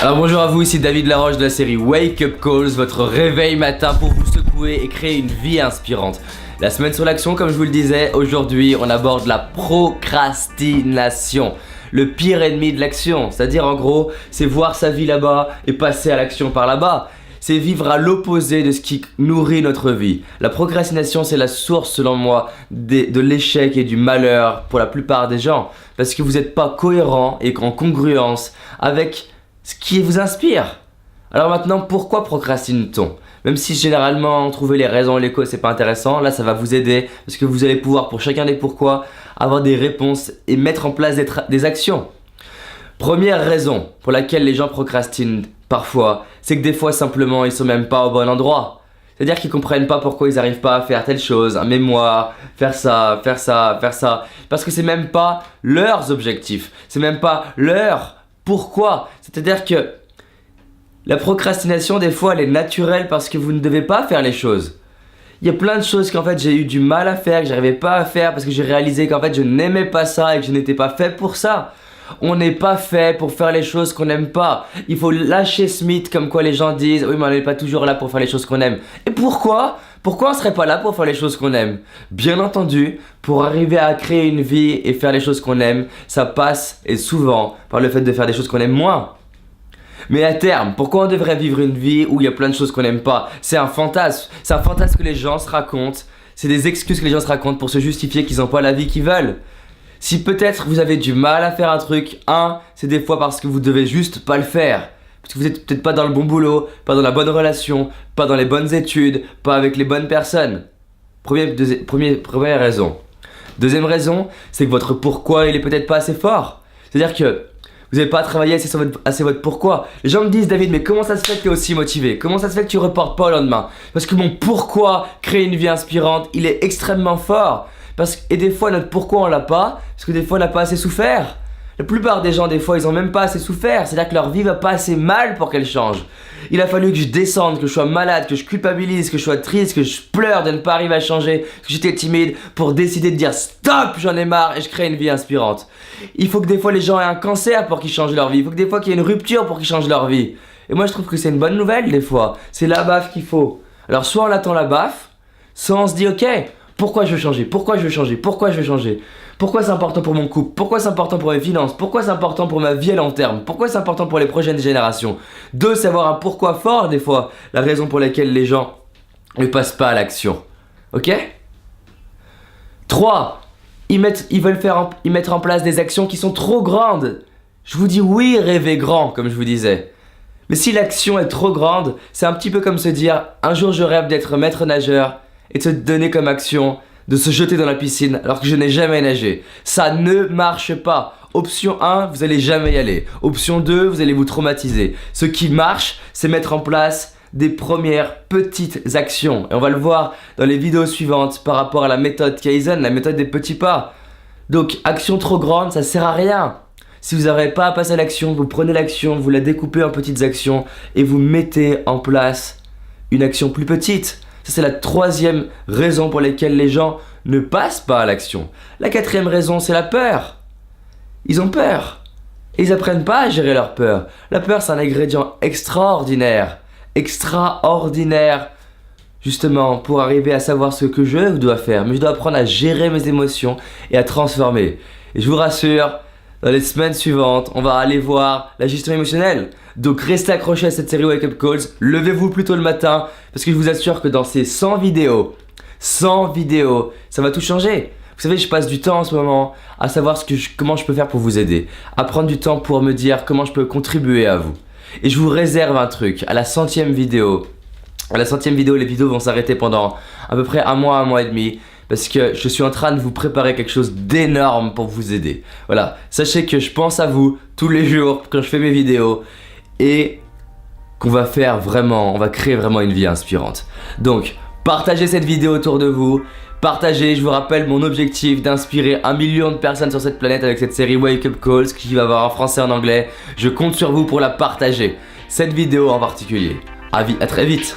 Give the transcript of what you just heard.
Alors bonjour à vous, ici David Laroche de la série Wake Up Calls, votre réveil matin pour vous secouer et créer une vie inspirante. La semaine sur l'action, comme je vous le disais, aujourd'hui on aborde la procrastination. Le pire ennemi de l'action, c'est-à-dire en gros, c'est voir sa vie là-bas et passer à l'action par là-bas. C'est vivre à l'opposé de ce qui nourrit notre vie. La procrastination, c'est la source, selon moi, de l'échec et du malheur pour la plupart des gens. Parce que vous n'êtes pas cohérent et en congruence avec ce qui vous inspire. Alors maintenant, pourquoi procrastine-t-on? Même si généralement, trouver les raisons et les causes, c'est pas intéressant, là ça va vous aider parce que vous allez pouvoir, pour chacun des pourquoi, avoir des réponses et mettre en place des actions. Première raison pour laquelle les gens procrastinent parfois, c'est que des fois simplement ils sont même pas au bon endroit. C'est-à-dire qu'ils comprennent pas pourquoi ils n'arrivent pas à faire telle chose, un mémoire, faire ça. Parce que c'est même pas leurs objectifs, c'est même pas leur pourquoi. C'est-à-dire que la procrastination des fois elle est naturelle parce que vous ne devez pas faire les choses. Il y a plein de choses qu'en fait j'ai eu du mal à faire, que j'arrivais pas à faire parce que j'ai réalisé qu'en fait je n'aimais pas ça et que je n'étais pas fait pour ça. On n'est pas fait pour faire les choses qu'on n'aime pas. Il faut lâcher ce mythe comme quoi les gens disent oui mais on n'est pas toujours là pour faire les choses qu'on aime. Et pourquoi on serait pas là pour faire les choses qu'on aime? Bien entendu, pour arriver à créer une vie et faire les choses qu'on aime, ça passe et souvent par le fait de faire des choses qu'on aime moins. Mais à terme, pourquoi on devrait vivre une vie où il y a plein de choses qu'on n'aime pas? C'est un fantasme. C'est un fantasme que les gens se racontent. C'est des excuses que les gens se racontent pour se justifier qu'ils n'ont pas la vie qu'ils veulent. Si peut-être vous avez du mal à faire un truc, c'est des fois parce que vous devez juste pas le faire. Parce que vous êtes peut-être pas dans le bon boulot, pas dans la bonne relation, pas dans les bonnes études, pas avec les bonnes personnes. Première raison. Deuxième raison, c'est que votre pourquoi il est peut-être pas assez fort. C'est-à-dire que vous n'avez pas travaillé assez votre pourquoi. Les gens me disent David, mais comment ça se fait que tu es aussi motivé? Comment ça se fait que tu reportes pas au lendemain? Parce que mon pourquoi créer une vie inspirante, il est extrêmement fort. Et des fois notre pourquoi on l'a pas, parce que des fois on n'a pas assez souffert. La plupart des gens des fois ils ont même pas assez souffert, c'est-à-dire que leur vie va pas assez mal pour qu'elle change. Il a fallu que je descende, que je sois malade, que je culpabilise, que je sois triste, que je pleure de ne pas arriver à changer, que j'étais timide pour décider de dire stop, j'en ai marre et je crée une vie inspirante. Il faut que des fois les gens aient un cancer pour qu'ils changent leur vie, il faut que des fois qu'il y ait une rupture pour qu'ils changent leur vie. Et moi je trouve que c'est une bonne nouvelle des fois, c'est la baffe qu'il faut. Alors soit on attend la baffe, soit on se dit ok, pourquoi je veux changer? Pourquoi je veux changer? Pourquoi je veux changer? Pourquoi c'est important pour mon couple? Pourquoi c'est important pour mes finances? Pourquoi c'est important pour ma vie à long terme? Pourquoi c'est important pour les prochaines générations? Deux, savoir un pourquoi fort des fois, la raison pour laquelle les gens ne passent pas à l'action. Ok? 3. Ils mettre en place des actions qui sont trop grandes. Je vous dis oui, rêvez grand, comme je vous disais. Mais si l'action est trop grande, c'est un petit peu comme se dire un jour je rêve d'être maître nageur et de se donner comme action de se jeter dans la piscine alors que je n'ai jamais nagé. Ça ne marche pas. Option 1, vous allez jamais y aller. Option 2, vous allez vous traumatiser. Ce qui marche, c'est mettre en place des premières petites actions. Et on va le voir dans les vidéos suivantes par rapport à la méthode Kaizen, la méthode des petits pas. Donc, action trop grande, ça sert à rien. Si vous n'arrivez pas à passer à l'action, vous prenez l'action, vous la découpez en petites actions et vous mettez en place une action plus petite. Ça, c'est la troisième raison pour laquelle les gens ne passent pas à l'action. La quatrième raison, c'est la peur. Ils ont peur. Et ils n'apprennent pas à gérer leur peur. La peur, c'est un ingrédient extraordinaire. Justement, pour arriver à savoir ce que je dois faire. Mais je dois apprendre à gérer mes émotions et à transformer. Et je vous rassure, dans les semaines suivantes, on va aller voir la gestion émotionnelle. Donc restez accrochés à cette série Wake Up Calls, levez-vous plus tôt le matin, parce que je vous assure que dans ces 100 vidéos, ça va tout changer. Vous savez, je passe du temps en ce moment à savoir comment je peux faire pour vous aider, à prendre du temps pour me dire comment je peux contribuer à vous. Et je vous réserve un truc, à la 100e vidéo. À la 100e vidéo, les vidéos vont s'arrêter pendant à peu près un mois et demi. Parce que je suis en train de vous préparer quelque chose d'énorme pour vous aider. Voilà, sachez que je pense à vous tous les jours quand je fais mes vidéos et qu'on va créer vraiment une vie inspirante. Donc, partagez cette vidéo autour de vous. Partagez, je vous rappelle mon objectif d'inspirer 1 million de personnes sur cette planète avec cette série Wake Up Calls qui va avoir en français et en anglais. Je compte sur vous pour la partager. Cette vidéo en particulier. À très vite.